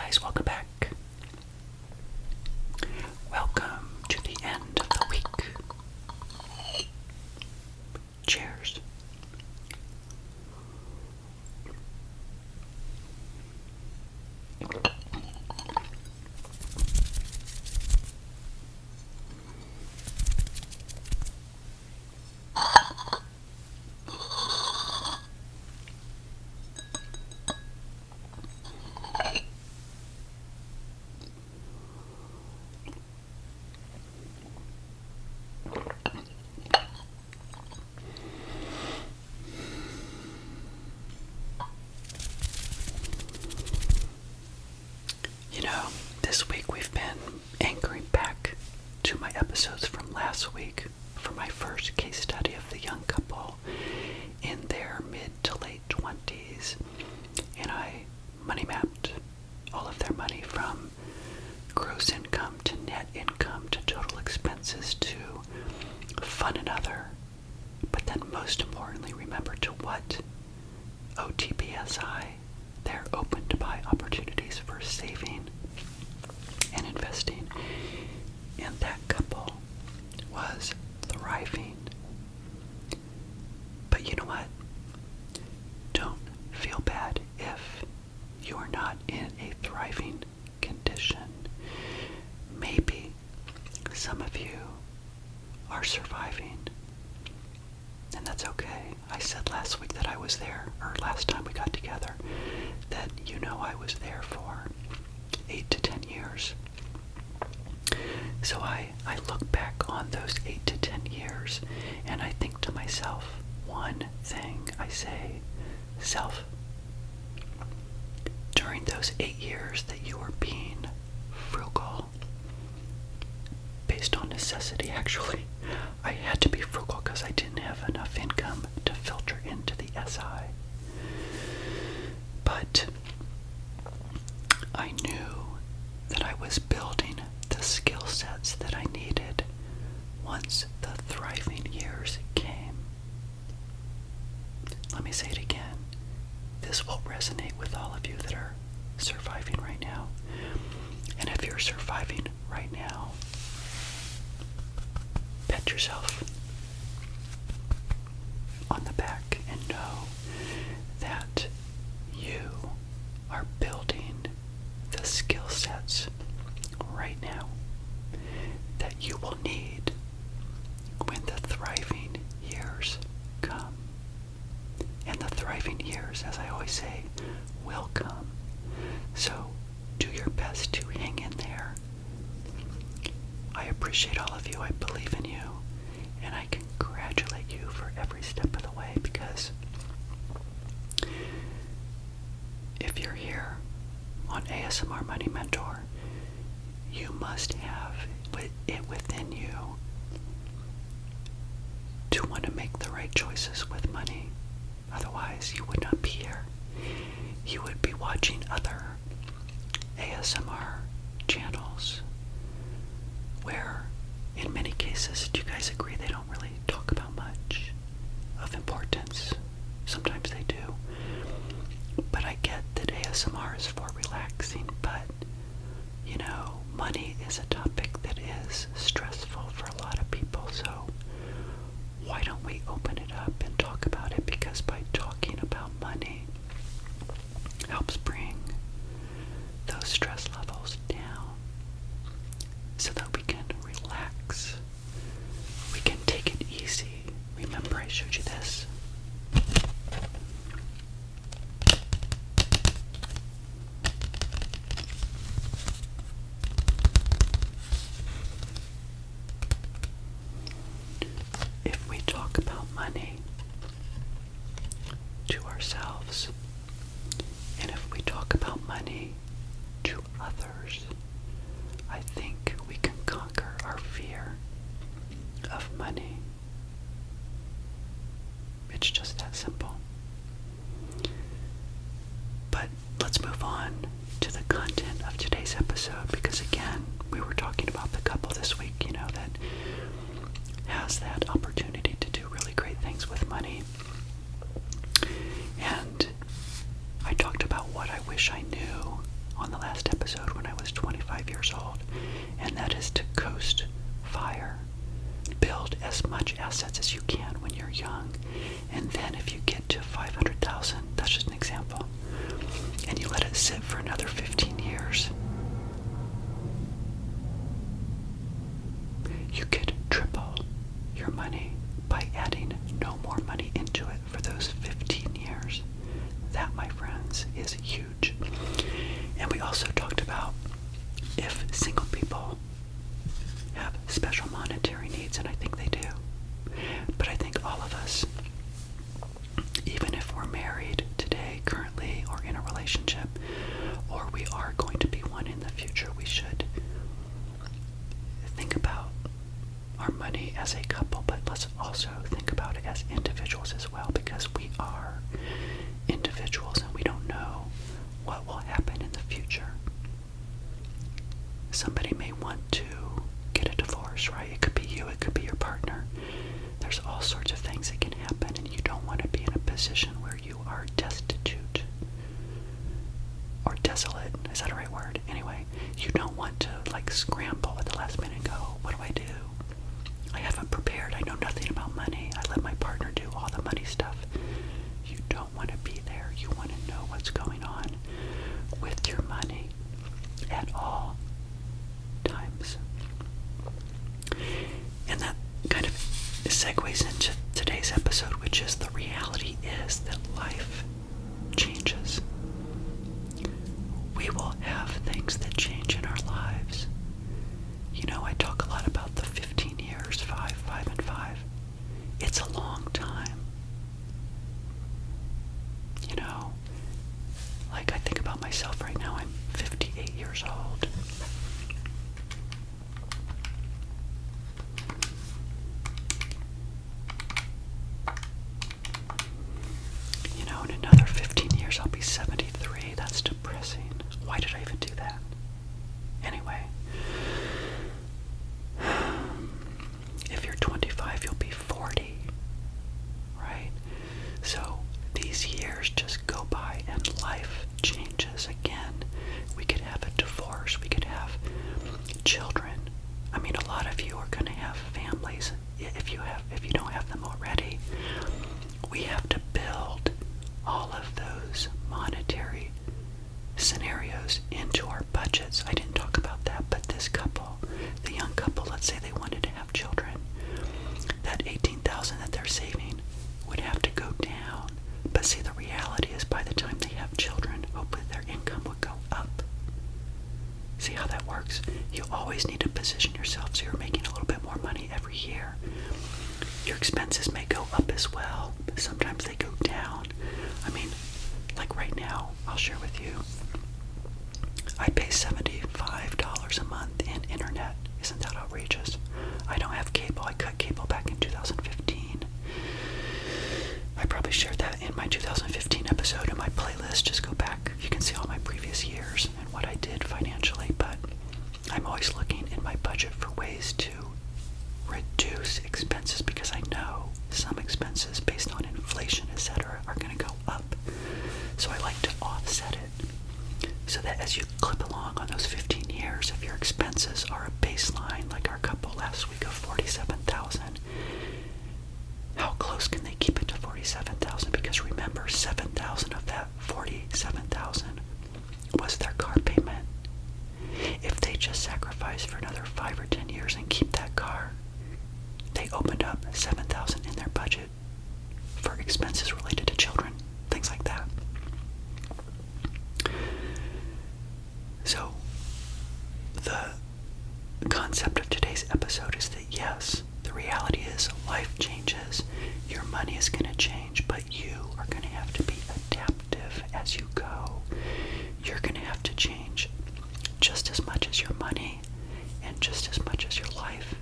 guys, welcome back. Welcome to the end of the week. Cheers. This week we've been anchoring back to my episodes from last week for my first case study of the young couple in their mid to late 20s. And I money mapped all of their money from gross income to net income to total expenses to fun and other. But then most importantly, remember to what OTPSI, they're open to buy opportunities for saving and investing. And that couple was thriving. But you know what? Don't feel bad if you are not in a thriving condition. Maybe some of you are surviving, and that's okay. I said last week that I was there, or last time we got together, that I was there for 8 to 10 years. So I look back on those 8 to 10 years, and I think to myself, one thing I say, self, during those 8 years that you were being frugal, based on necessity actually, I had to be frugal because I didn't have enough income to filter into the SI. But I knew that I was building the skill sets that I needed once the thriving years came. Let me say it again. This will resonate with all of you that are surviving right now. And if you're surviving right now, pat yourself on the back and know that you are building the skill sets right now that you will need when the thriving years come. And the thriving years, as I always say, will come. So do your best to hang in there. I appreciate all of you. I believe in you. And I congratulate you for every step of the way, because if you're here on ASMR Money Mentor, you must have it within you to want to make the right choices with money. Otherwise, you would not be here. You would be watching other ASMR channels where, in many cases, do you guys agree they don't really talk about much of importance? Sometimes they do. But I get that ASMR is for relaxing, but money is a topic that is stressful for a lot of people, so why don't we open it up and talk about it? Because by talking about money helps bring those stress levels down so that we can relax. We can take it easy. Remember I showed you this? If we talk about money to ourselves, and if we talk about money to others, I think we can conquer our fear of money. It's just that simple. But let's move on to the content of today's episode, because again, we were talking about the couple this week, that has that opportunity to do really great things with money. And I talked about what I wish I knew on the last episode when I was 25 years old, and that is to coast fire. Build as much assets as you can when you're young, and then if you get to 500,000, that's just an example, and you let it sit for another 15 years, you could triple your money by adding no more money into it for those 15 years. That, my friends, is huge. And we also talked about if single people have special monetary needs, and I think they do. But I think all of us, even if we're married today, currently, or in a relationship, or we are going to be one in the future, we should think about our money as a couple, but let's also think about it as individuals as well, because we are individuals and we don't know what will happen in the future. Somebody may want to get a divorce, right? It could be you, it could be your partner. There's all sorts of things that can happen, and you don't want to be in a position where you are destitute or desolate. Is that a right word? Anyway, you don't want to scramble at the last minute and go, what do I do? I haven't prepared. I know nothing about money. I let my partner do all the money stuff. You don't want to be there. You want to know what's going on with your money at all times. And that kind of segues into today's episode, which is the reality is that life changes. We will have things that change in our lives. You know, I talk a lot about the 15 years, 5, 5, and 5. It's a long time. You know, I think about myself right now. I'm 58 years old. You know, in another 15 years, I'll be 73. That's depressing. Why did I even do that? Anyway. If you're 25, you'll be 40, right? So these years just go by and life changes again. We could have a divorce. We could have children. I mean, a lot of you are going to have families. If you don't have them already, we have to build all of those monetary scenarios into our budgets. I didn't talk about that, but this couple, the young couple, let's say they wanted to have children, that $18,000 that they're saving would have to go down. But see, the reality is by the time they have children, hopefully their income would go up. See how that works? You always need to position yourself so you're making a little bit more money every year. Your expenses may go up as well, but sometimes they go down. I mean, like right now, I'll share with you, I pay $75 a month in internet. Isn't that outrageous? I don't have cable. I cut cable back in 2015. I probably shared that in my 2015 episode in my playlist. Just go back. You can see all my previous years and what I did financially, but I'm always looking in my budget for ways to reduce expenses because I know some expenses based on inflation, etc., are going to go up. So I like to offset it so that as you clip along on those 15 years, if your expenses are a baseline, like our couple last week of $47,000, how close can they keep it to $47,000? Because remember, $7,000 of that $47,000 was their car payment. If they just sacrifice for another 5 or 10 years and keep that car, they opened up $7,000 in their budget for expenses related to children, things like that. So, the concept of today's episode is that yes, the reality is life changes, your money is going to change, but you are going to have to be adaptive as you go. You're going to have to change just as much as your money and just as much as your life.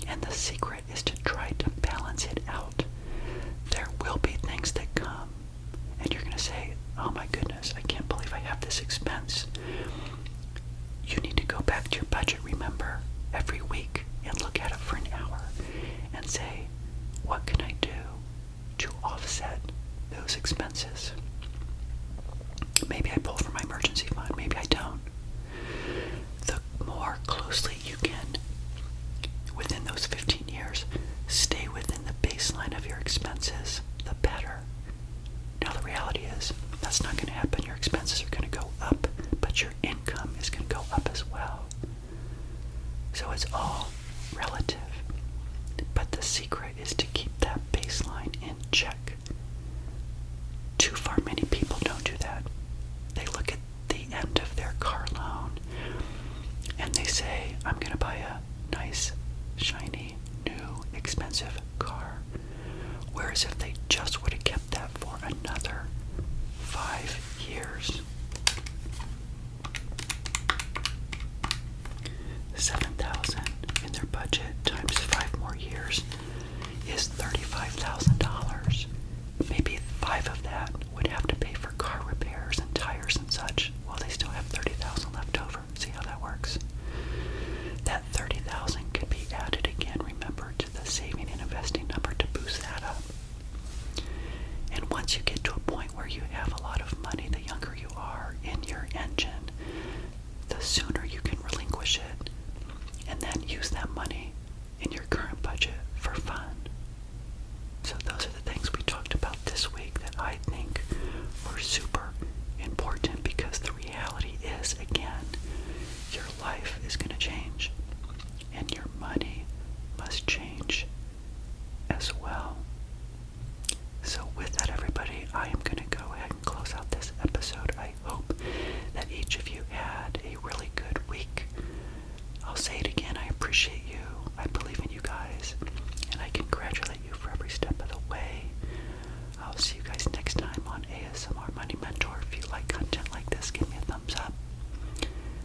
And the secret is to try to balance it out. There will be things that come, and you're going to say, oh my goodness, I can't believe I have this expense. You need to go back to your budget, remember, every week and look at it for an hour and say, what can I do to offset those expenses? Maybe I pull from my emergency fund, maybe I don't. The more closely you can, within those 15 years, stay within the baseline of your expenses, the better. Now the reality is, that's not going to happen. Your expenses are going to go up, but your income is going to go up as well. So it's all relative. But the secret is to keep that baseline in check. Too far many people don't do that. They look at the end of their car loan and they say, I'm going to buy a nice, shiny, new, expensive car. Whereas if they just would have kept that for another 5 years, 7,000 in their budget times 5 more years is $35,000. Maybe 5 of that would have to pay for car repairs and tires and such, while they still have 30,000 left over. See how that works? That 30,000 could be added again, remember, to the saving and investing number to boost that up. And once you get to a point where you have a lot of money, the younger you are in your engine, the sooner you can relinquish it and then use that money in your current budget for fun. So those are the things we talked about this week that I think were super important, because the reality is, again, your life is going to change and your money must change as well. So with that, everybody, I am going to go ahead and close out this episode. I hope that each of you had a really good week. I'll say it again, I appreciate you. I believe in you guys, and I congratulate you for every step of the way. I'll see you guys next time on ASMR Money Mentor. If you like content like this, give me a thumbs up.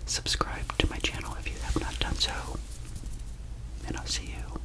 Subscribe to my channel if you have not done so, and I'll see you